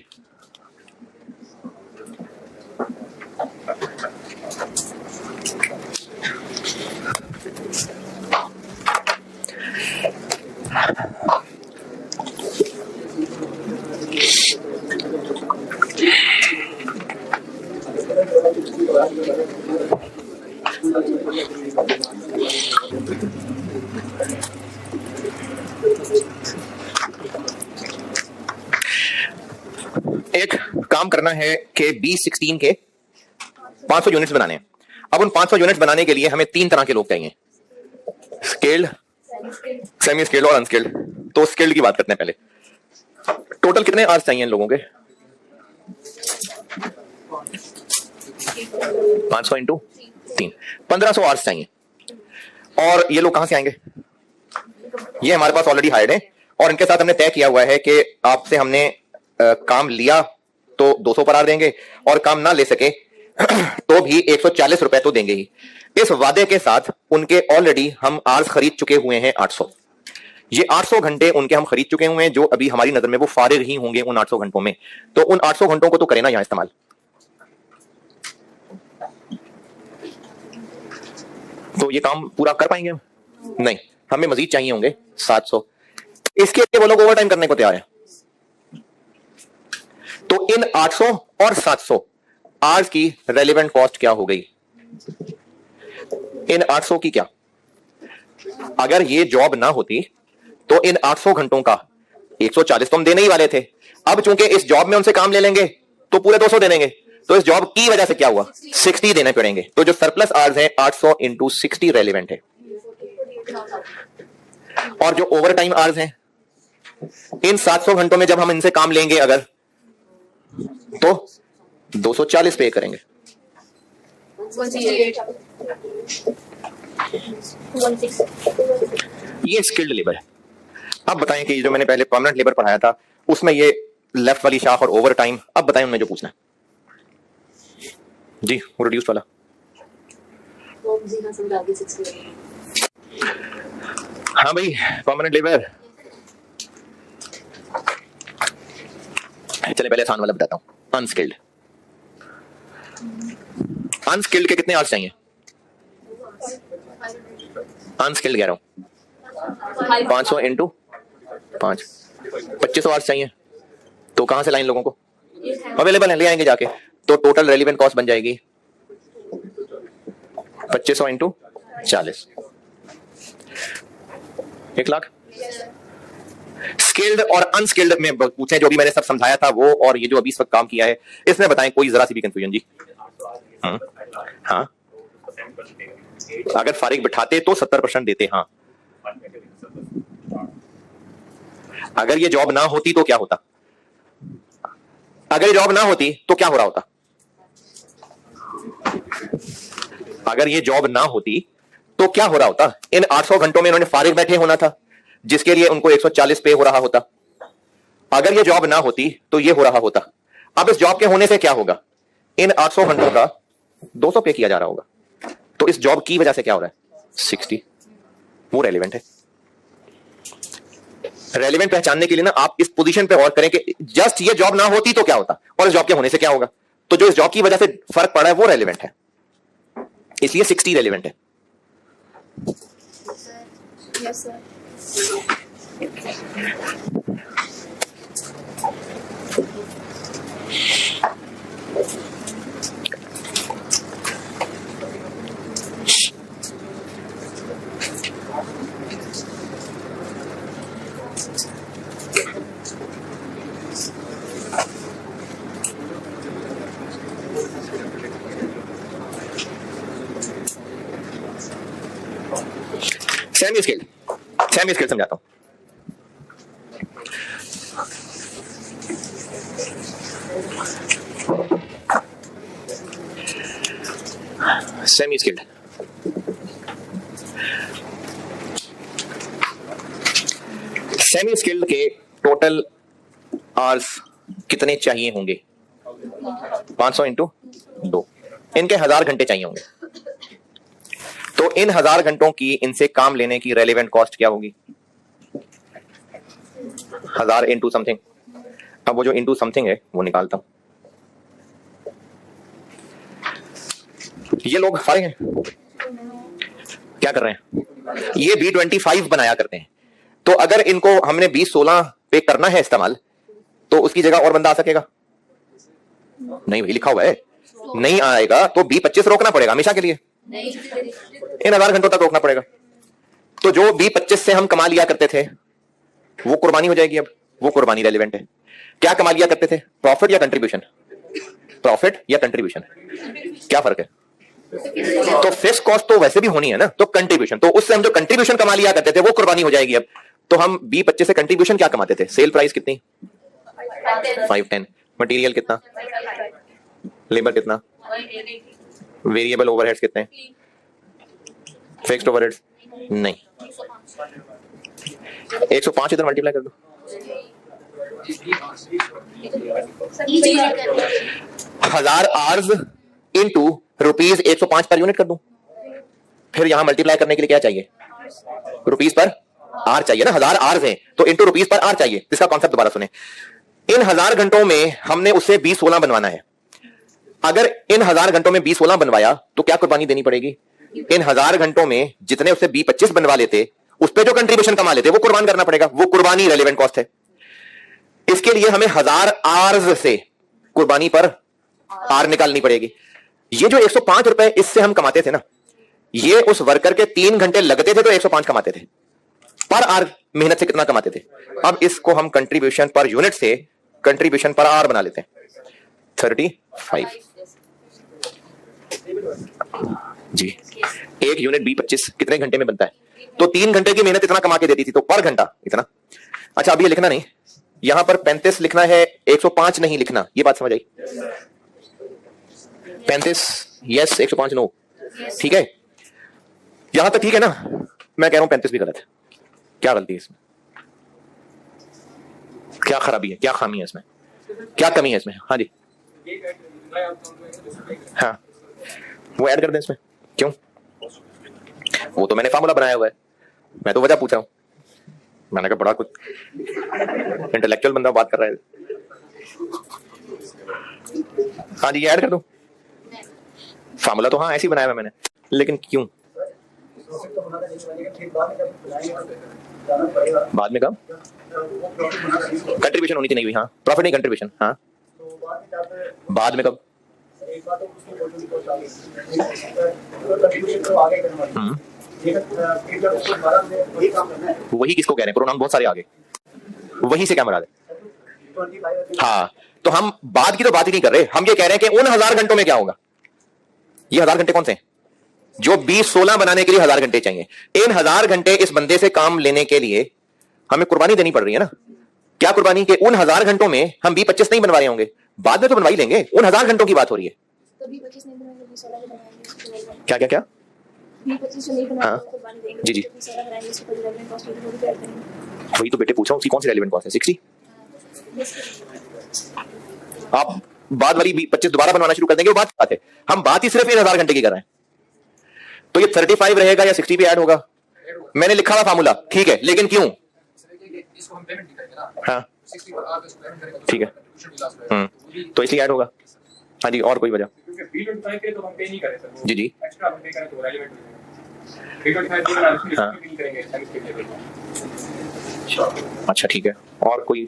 एक काम करना है कि B16 के 500 यूनिट्स बनाने हैं। अब उन 500 यूनिट्स बनाने के लिए हमें 3 तरह के लोग चाहिए, स्किल्ड, सेमी स्किल्ड और अनस्किल्ड। तो स्किल्ड की बात करते हैं पहले। टोटल कितने आवर्स चाहिए इन लोगों के? 500 इंटू 3, 1500 आवर्स चाहिए। और ये लोग कहां से आएंगे? ये हमारे पास ऑलरेडी हायर्ड है और इनके साथ हमने तय किया हुआ है कि आपसे हमने काम लिया तो 200 पर आवर देंगे और काम ना ले सके तो भी 140 रुपए तो देंगे ही। इस वादे के साथ उनके ऑलरेडी हम आवर्स खरीद चुके हुए हैं 800। ये 800 घंटे उनके हम खरीद चुके हुए हैं, जो अभी हमारी नजर में वो फारिग ही होंगे उन 800 घंटों में। तो उन 800 घंटों को तो करें ना यहां इस्तेमाल। तो ये काम पूरा कर पाएंगे हम? नहीं, हमें मजीद चाहिए होंगे 700। इसके लिए वो लोग ओवर टाइम करने को तैयार है। तो इन 800 और 700 आवर्स की रेलेवेंट कॉस्ट क्या हो गई? इन 800 की क्या? अगर ये जॉब ना होती तो इन 800 घंटों का 140 तो हम देने ही वाले थे। अब चूंकि इस जॉब में उनसे काम ले लेंगे तो पूरे 200 दे देंगे, तो इस जॉब की वजह से क्या हुआ? 60 देने पड़ेंगे। तो जो सरप्लस आवर्स हैं 800 इंटू 60 रेलिवेंट है। और जो ओवर टाइम आवर्स हैं इन 700 घंटों में जब हम इनसे काम लेंगे अगर, तो 240 पे करेंगे। ये स्किल्ड लेबर है। अब बताएं कि जो मैंने पहले परमानेंट लेबर पढ़ाया था उसमें ये लेफ्ट वाली शाख और ओवर टाइम, अब बताएं उनमें जो पूछना है जी, वो रिड्यूस वाला। हाँ भाई, परमानेंट लेबर। चले पहले आसान वाला बताता हूं, अनस्किल्ड। अनस्किल्ड के कितने आवर्स चाहिए? अनस्किल्ड कह रहा हूं 500 इंटू 5, 2500 आवर्स चाहिए। तो कहां से लाइन लोगों को अवेलेबल है, ले आएंगे जाके। तो टोटल रेलिवेंट कॉस्ट बन जाएगी 2500 इंटू 40, 1 लाख। स्किल्ड और अनस्किल्ड में पूछे जो भी मैंने सब समझाया था वो, और ये जो अभी इस वक्त काम किया है इसमें बताएं कोई जरा सी भी कंफ्यूजन जी? हाँ, अगर फारिग बिठाते तो 70% देते। हाँ, अगर ये जॉब ना होती तो क्या होता? अगर ये जॉब ना होती तो क्या हो रहा होता? अगर ये जॉब ना होती तो क्या हो रहा होता? इन 800 घंटों में इन्होंने फारिग बैठे होना था, जिसके लिए उनको 140 पे हो रहा होता। अगर ये जॉब ना होती तो ये हो रहा होता। अब इस जॉब के होने से क्या होगा? इन 800 घंटों का 200 पे किया जा रहा होगा। तो इस जॉब की वजह से क्या हो रहा है? 60। वो रेलिवेंट है। रेलिवेंट पहचानने के लिए ना आप इस पोजीशन पे गौर करें कि जस्ट ये जॉब ना होती तो क्या होता और इस जॉब के होने से क्या होगा। तो जो इस जॉब की वजह से फर्क पड़ा है वो रेलिवेंट है, इसलिए 60 रेलिवेंट है। Yes sir. सेमी स्केल समझाता हूं। सेमी स्किल्ड के टोटल आवर्स कितने चाहिए होंगे? 500 इंटू 2, इनके 1000 घंटे चाहिए होंगे। तो इन 1000 घंटों की इनसे काम लेने की रेलेवेंट कॉस्ट क्या होगी? 1000 इंटू समथिंग। अब वो जो इंटू समथिंग है वो निकालता हूं। ये लोग फारिग हैं, क्या कर रहे हैं? ये B25 बनाया करते हैं। तो अगर इनको हमने B16 पे करना है इस्तेमाल, तो उसकी जगह और बंदा आ सकेगा? नहीं भाई, लिखा हुआ है नहीं आएगा तो B25 रोकना पड़ेगा हमेशा के लिए, इन 1000 घंटों तक रोकना पड़ेगा। तो जो B25 से हम कमा लिया करते थे वो कुर्बानी हो जाएगी। अब वो कुर्बानी रेलिवेंट है। क्या कमा लिया करते थे? प्रॉफिट या कंट्रीब्यूशन? प्रॉफिट या कंट्रीब्यूशन? क्या फर्क है? तो फिक्स कॉस्ट तो वैसे भी होनी है ना, तो कंट्रीब्यूशन। तो उससे हम जो कंट्रीब्यूशन कमा लिया करते थे वो कुर्बानी हो जाएगी। अब तो हम B25 से कंट्रीब्यूशन क्या कमाते थे? सेल प्राइस कितनी? 510। मटेरियल कितना? लेबर कितना? वेरिएबल ओवरहेड्स कितने? फिक्स्ड ओवरहेड्स नहीं। 105 इधर मल्टीप्लाई कर दो। 1000 hours into rupees 105 per unit कर दूं। फिर यहां मल्टीप्लाई करने के लिए क्या चाहिए? रुपीज पर आर चाहिए ना। 1000 आवर्स हैं तो इनटू रुपीज पर आर चाहिए। इसका कॉन्सेप्ट दोबारा सुने। इन 1000 घंटों में हमने उससे B16 बनवाना है। अगर इन 1000 घंटों में B16 बनवाया तो क्या कुर्बानी देनी पड़ेगी? इन 1000 घंटों में जितने उससे B25 बनवा लेते उस पे जो कंट्रीब्यूशन कमा लेते वो कुर्बान करना पड़ेगा। वो कुर्बानी रेलेवेंट कॉस्ट है। इसके लिए हमें 1000 आवर्स से कुर्बानी पर आर निकालनी पड़ेगी। ये जो 105 रुपए इससे हम कमाते थे ना, ये उस वर्कर के 3 घंटे लगते थे तो 105 कमाते थे। पर आर मेहनत से कितना कमाते थे? अब इसको हम कंट्रीब्यूशन पर यूनिट से कंट्रीब्यूशन पर आर बना लेते हैं 35 जी। एक यूनिट B25 कितने घंटे में बनता है? तो 3 घंटे की मेहनत इतना कमा के देती थी, तो पर घंटा इतना। अच्छा, अब ये लिखना नहीं, यहां पर 35 लिखना है, 105 नहीं लिखना। ये बात समझ आई? 35 यस, 105 नो। ठीक है, यहां तक ठीक है ना? मैं कह रहा हूं 35 भी गलत है। क्या गलती है इसमें? क्या खराबी है? क्या खामी है इसमें? क्या कमी है इसमें? हाँ जी, हाँ वो ऐड कर दें इसमें। क्यों? वो तो मैंने फार्मूला बनाया हुआ है, मैं तो वजह पूछ रहा हूं। मैंने कहा बड़ा कुछ इंटेलेक्चुअल बंदा बात कर रहा है। हाँ जी, ये ऐड कर दूं। फार्मूला तो हाँ ऐसे ही बनाया हुआ मैंने, लेकिन क्यों? बाद में कब कंट्रीब्यूशन होनी चाहिए? नहीं हुई। हाँ, प्रॉफिट नहीं, कंट्रीब्यूशन। हाँ, बाद में कब? वही किसको कह रहे हैं? प्रोनाउन बहुत सारे आगे, वही से क्या मुराद है? हाँ, तो हम बाद की तो बात ही नहीं कर रहे। हम ये कह रहे हैं कि उन 1000 घंटों में क्या होगा। ये 1000 घंटे कौन से हैं? जो B16 बनाने के लिए 1000 घंटे चाहिए। इन 1000 घंटे इस बंदे से काम लेने के लिए हमें कुर्बानी देनी पड़ रही है ना। क्या कुर्बानी? के उन 1000 घंटों में हम B25 नहीं बनवा रहे होंगे, बाद में तो बनवा ही लेंगे। उन 1000 घंटों की बात हो रही है। तो B25 नहीं बनवाएंगे। क्या क्या क्या? हाँ जी जी, वही तो बेटे पूछा हूँ, उसकी कौन सी रेलिवेंट कॉस्ट है? 60। आप बाद वाली 25 दोबारा बनवाना शुरू कर देंगे, वो बात है। हम बात ही सिर्फ 1000 घंटे की कर रहे हैं। तो ये 35 रहेगा या 60 भी ऐड होगा? मैंने लिखा हुआ फार्मूला, ठीक है, लेकिन क्यों? इसको हम पेमेंट नहीं करेंगे ना, हाँ 60 पर आप इसको पेमेंट करेंगे, ठीक है, तो इसलिए ऐड होगा। हाँ जी, और कोई वजह? क्योंकि B25 के तो हम पे नहीं करें सर, जी जी, एक्स्ट्रा हम पे करें तो रेलेवेंट हो जाएगा। B25 के बाद इसमें हाँ। नहीं करेंगे सर्विस के लेवल पर। अच्छा ठीक है, और कोई?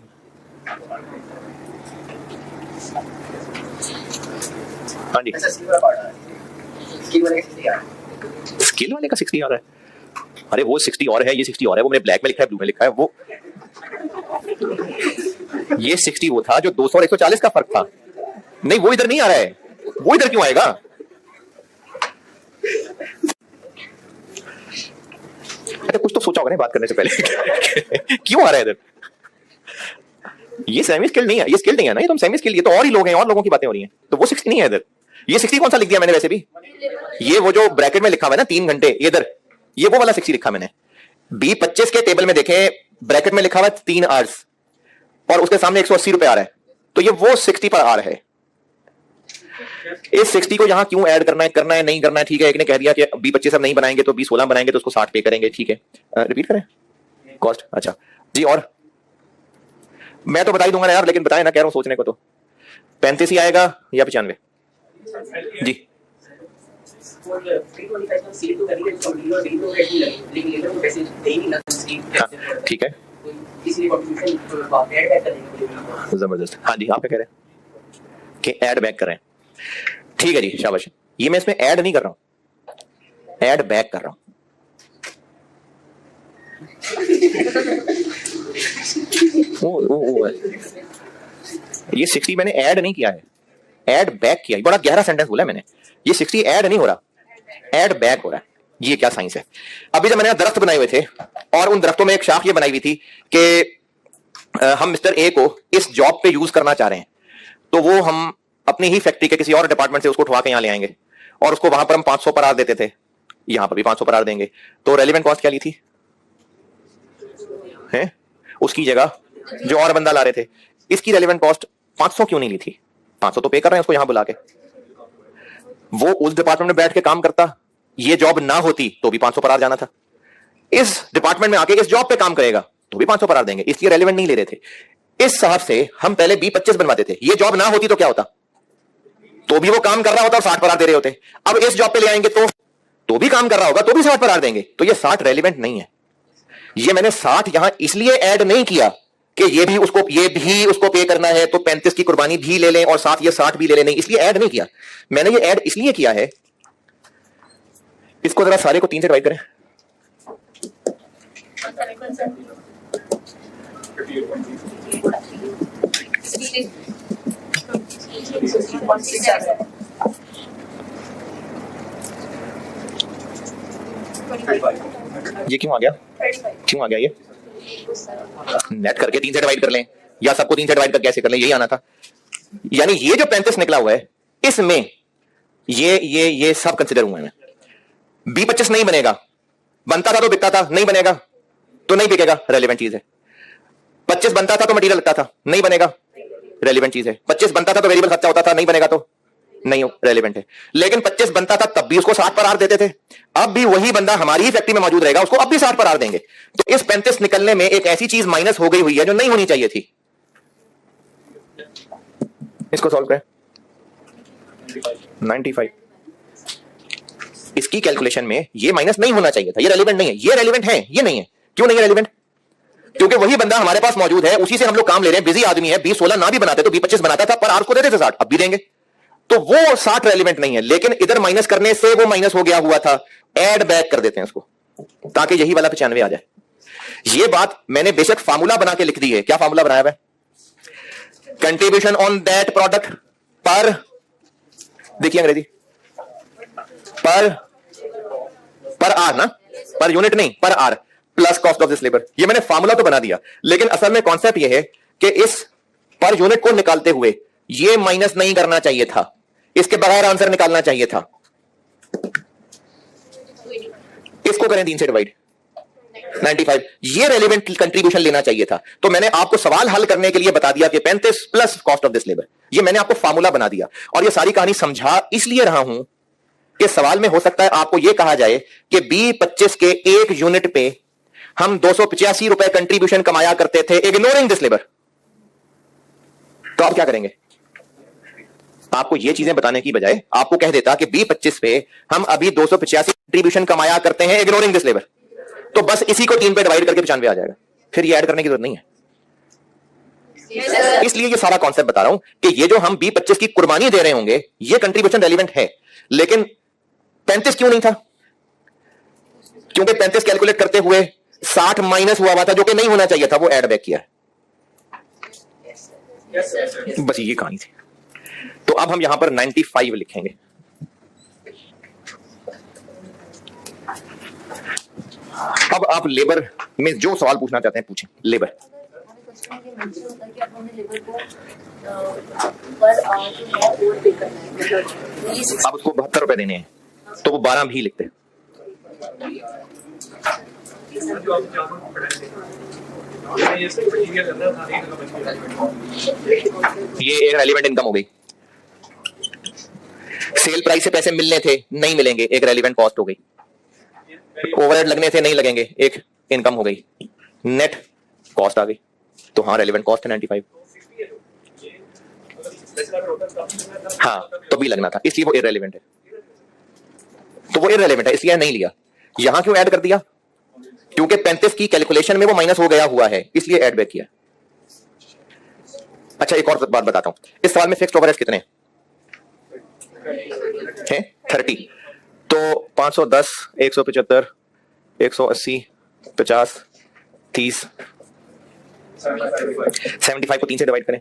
हाँ जी, ऐसा स्किल वाला पार्ट है, स्किल वाले का 60 आ रहा है। स्किल वाले का 60 आ रहा है? अरे वो 60 और है, ये 60 और है। वो मैंने ब्लैक में लिखा है, ब्लू में लिखा है। वो ये 60 वो था जो 200 और 140 का फर्क था। नहीं, वो इधर नहीं आ रहा है। वो इधर क्यों आएगा? अरे कुछ तो सोचा होगा ना बात करने से पहले। क्यों आ रहा है इधर? ये सेमी स्किल नहीं है, ये स्किल नहीं है ना, ये तुम सेमी स्किल, ये तो और ही लोग हैं, और लोगों की बातें हो रही हैं। तो वो 60 नहीं है इधर। ये 60 कौन सा लिख दिया मैंने वैसे भी? ये वो जो ब्रैकेट में लिखा हुआ है ना 3 घंटे, इधर ये वो वाला 60 लिखा मैंने। B25 के टेबल में देखें, ब्रैकेट में लिखा हुआ है 3 आवर्स और उसके सामने 180 रुपए आ रहा है, तो ये वो 60 पर आ रहा है। इस 60 को यहां क्यों ऐड करना है नहीं करना है, ठीक है। एक ने कह दिया कि B25 अब नहीं बनाएंगे तो B16 बनाएंगे, तो उसको 60 पे करेंगे, ठीक है। रिपीट करें कॉस्ट? अच्छा जी, और मैं तो बता ही दूंगा ना यार, लेकिन बताए ना, कह रहा हूं सोचने को। तो 35 ही आएगा या 95? जी और 325 में सील तो करेंगे, तो डील और डील तो रेट नहीं लगेगी, लेकिन लेबर को पैसे दे ही नहीं ना स्कीम। हाँ, ठीक है, इसलिए कंट्रीब्यूशन बात ऐड बैक करेंगे। जबरदस्त। हाँ जी, आप क्या कह रहे हैं कि ऐड बैक करें? ठीक है जी, शाबाश। ये मैं इसमें ऐड नहीं कर रहा हूं, ऐड बैक कर रहा हूं। वो ये 60 मैंने ऐड नहीं किया है, ऐड बैक किया। बड़ा गहरा सेंटेंस बोला मैंने। ये 60 ऐड नहीं हो रहा, ऐड बैक हो रहा है। ये क्या साइंस है? अभी जब मैंने दरख्त बनाए हुए थे और उन दरख्तों में एक शाख ये बनाई हुई थी कि हम मिस्टर ए को इस जॉब पे यूज करना चाह रहे हैं, तो वो हम अपनी ही फैक्ट्री के किसी और डिपार्टमेंट से उसको उठवा के यहां ले आएंगे और उसको वहां पर हम 500 पर आवर देते थे, यहां पर भी 500 पर आवर देंगे। तो रेलिवेंट कॉस्ट क्या ली थी है? उसकी जगह जो और बंदा ला रहे थे, इसकी रेलिवेंट कॉस्ट 500 क्यों नहीं ली थी? 500 तो पे कर रहे हैं उसको यहां बुला के। वो उस डिपार्टमेंट में बैठ के काम करता, ये जॉब ना होती तो भी 500 पर आवर जाना था। इस डिपार्टमेंट में आके इस जॉब पे काम करेगा तो भी 500 पर आवर देंगे, इसलिए रेलिवेंट नहीं ले रहे थे। इस हिसाब से हम पहले B25 बनवाते थे। ये जॉब ना होती तो क्या होता? तो भी वो काम कर रहा होता और 60 पर आवर दे रहे होते। अब इस जॉब पे ले आएंगे तो भी काम कर रहा होगा, तो भी 60 पर आवर देंगे। तो ये 60 रेलिवेंट नहीं है। ये मैंने 60 यहां इसलिए ऐड नहीं किया कि ये भी उसको पे करना है, तो 35 की कुर्बानी भी ले लें और साथ ये 60 भी ले लें, नहीं, इसलिए ऐड नहीं किया मैंने। ये ऐड इसलिए किया है, इसको जरा सारे को 3 से डिवाइड करें। 25 ये क्यों आ गया? क्यों आ गया? ये नेट करके 3 से डिवाइड कर लें या सबको 3 से डिवाइड करके ऐसे कर लें, यही आना था। यानी ये जो 35 निकला हुआ है, इसमें ये सब कंसिडर हुए हैं। B25 नहीं बनेगा, बनता था तो बिकता था, नहीं बनेगा तो नहीं बिकेगा, रेलेवेंट चीज है। 25 बनता था तो मटेरियल लगता था, नहीं बनेगा, रेलेवेंट चीज है। 25 बनता था तो वेरिएबल खर्चा होता था, नहीं बनेगा तो नहीं रेलेवेंट है। लेकिन 25 बनता था तब भी उसको 60 पर आवर देते थे। अब भी वही बंदा हमारी ही फैक्ट्री में मौजूद रहेगा, उसको अब भी 60 पर आवर देंगे। तो इस 35 निकलने में एक ऐसी चीज माइनस हो गई हुई है जो नहीं होनी चाहिए थी। इसको सॉल्व करें। 95 इसकी कैलकुलेशन में ये माइनस नहीं होना चाहिए था, ये रेलिवेंट नहीं है। ये रेलिवेंट है, ये नहीं है। क्यों नहीं है रेलिवेंट? क्योंकि वही बंदा हमारे पास मौजूद है, उसी से हम लोग काम ले रहे हैं। बिजी आदमी है, B16 ना भी बनाते तो B25 बनाता था, पर आर को देते थे 60, अब भी देंगे। तो वो 60 रेलिवेंट नहीं है। लेकिन इधर माइनस करने से वो माइनस हो गया हुआ था, ऐड बैक कर देते हैं उसको, ताकि यही वाला 95 आ जाए। ये बात मैंने बेशक फार्मूला बना के लिख दी है। क्या फार्मूला बनाया हुआ है? कंट्रीब्यूशन ऑन दैट प्रोडक्ट पर, देखिए अंग्रेजी, पर आर ना, पर यूनिट नहीं, पर R plus cost of this labour. ये मैंने फार्मूला तो बना दिया, लेकिन असल में कॉन्सेप्ट ये है कि इस पर यूनिट को निकालते हुए ये माइनस नहीं करना चाहिए था, इसके बगैर आंसर निकालना चाहिए था। इसको करें 3 से डिवाइड, 95। ये रेलिवेंट कंट्रीब्यूशन लेना चाहिए था। तो मैंने आपको सवाल हल करने के लिए बता दिया कि 35 plus cost of this labour, ये मैंने आपको फार्मूला बना दिया। और ये सारी कहानी समझा इसलिए रहा हूं कि सवाल में हो सकता है आपको यह कहा जाए कि B25 के 1 यूनिट पे हम 285 रुपए कंट्रीब्यूशन कमाया करते थे इग्नोरिंग दिस लेबर। तो आप क्या करेंगे? आपको ये चीजें बताने की बजाय आपको कह देता कि B25 पे हम अभी 285 कंट्रीब्यूशन कमाया करते हैं इग्नोरिंग दिस लेबर। तो बस इसी को 3 पे डिवाइड करके 95 आ जाएगा, फिर ये ऐड करने की जरूरत नहीं है। इसलिए ये सारा कॉन्सेप्ट बता रहा हूं कि ये जो हम B25 की कुर्बानी दे रहे होंगे ये कंट्रीब्यूशन रेलिवेंट है, लेकिन 35 क्यों नहीं था? क्योंकि 35 कैलकुलेट करते हुए 60 माइनस हुआ था जो कि नहीं होना चाहिए था, वो ऐड बैक किया है। बस ये कहानी थी। तो अब हम यहां पर 95 लिखेंगे। अब आप लेबर में जो सवाल पूछना चाहते हैं पूछें। लेबर अब उसको 72 रुपए देने हैं तो वो 12 भी लिखते हैं। ये एक रेलिवेंट इनकम हो गई। सेल प्राइस से पैसे मिलने थे, नहीं मिलेंगे, एक रेलिवेंट कॉस्ट हो गई। ओवरहेड लगने थे, नहीं लगेंगे, एक इनकम हो गई। नेट कॉस्ट आ गई, तो हाँ रेलिवेंट कॉस्ट है 95। हाँ तो भी लगना था, इसलिए वो इररेलेवेंट है। तो वो इररेलेवेंट है इसलिए नहीं लिया। यहां क्यों ऐड कर दिया? क्योंकि 35 की कैलकुलेशन में वो माइनस हो गया हुआ है, इसलिए ऐड बैक किया। अच्छा एक और बात बताता हूं, इस सवाल में फिक्स्ड ओवरहेड्स कितने हैं? 30। तो 510, 175, 180, 50, 30, 75 को 3 से डिवाइड करें,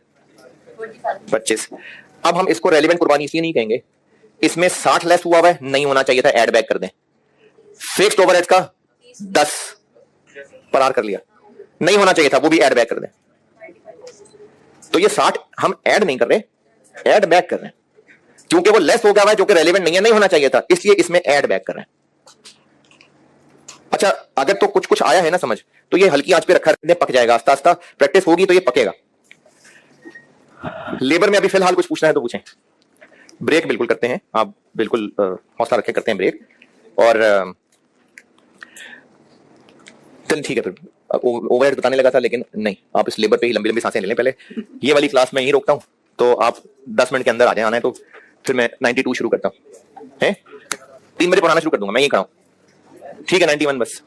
25। अब हम इसको रेलिवेंट कुर्बानी इसलिए नहीं कहेंगे, इसमें 60 लेस हुआ है, नहीं होना चाहिए था, ऐड बैक कर दें। फिक्स्ड ओवरहेड्स का 10 पर आर कर लिया, नहीं होना चाहिए था, वो भी ऐड बैक कर दें। तो ये 60 हम ऐड नहीं कर रहे, ऐड बैक कर रहे हैं, क्योंकि वो लेस हो गया है जो कि रेलिवेंट नहीं है, नहीं होना चाहिए था, इसलिए इसमें ऐड बैक कर रहे हैं। अच्छा अगर तो कुछ कुछ आया है ना समझ, तो ये हल्की आंच पे रखा रहने, पक जाएगा, आस्ता आस्ता प्रैक्टिस होगी तो ये पकेगा। लेबर में अभी फिलहाल कुछ पूछना है तो पूछें। ब्रेक बिल्कुल करते हैं, आप बिल्कुल हौसला रखे करते हैं ब्रेक। और चल ठीक है, फिर ओवरहेड बताने लगा था लेकिन नहीं, आप इस लेबर पे ही लंबी लंबी सांसें ले लें पहले। ये वाली क्लास मैं यहीं रोकता हूं, तो आप 10 मिनट के अंदर आ जाए, आना है तो फिर मैं 92 शुरू करता हूं। 3 बजे पढ़ाना शुरू कर दूंगा, मैं यहीं खड़ा हूं। ठीक है 91 बस।